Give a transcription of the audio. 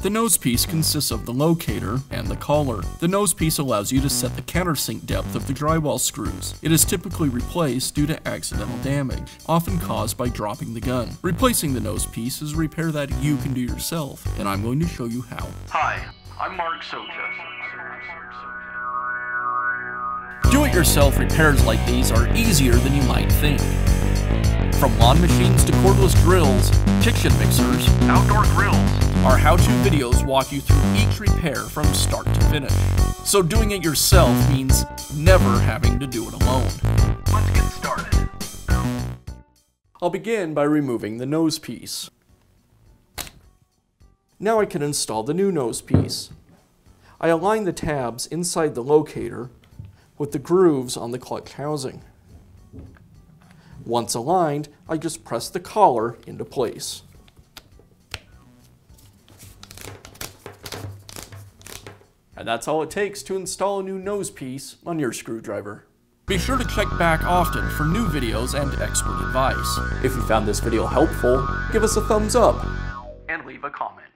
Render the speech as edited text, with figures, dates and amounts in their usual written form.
The nosepiece consists of the locator and the collar. The nosepiece allows you to set the countersink depth of the drywall screws. It is typically replaced due to accidental damage, often caused by dropping the gun. Replacing the nosepiece is a repair that you can do yourself, and I'm going to show you how. Hi, I'm Mark Socha. Do-it-yourself repairs like these are easier than you might think. From lawn machines to cordless drills, kitchen mixers, Outdoor grills. our how-to videos walk you through each repair from start to finish. So doing it yourself means never having to do it alone. Let's get started. I'll begin by removing the nosepiece. Now I can install the new nosepiece. I align the tabs inside the locator with the grooves on the clutch housing. Once aligned, I just press the collar into place. And that's all it takes to install a new nosepiece on your screwdriver. Be sure to check back often for new videos and expert advice. If you found this video helpful, give us a thumbs up And leave a comment.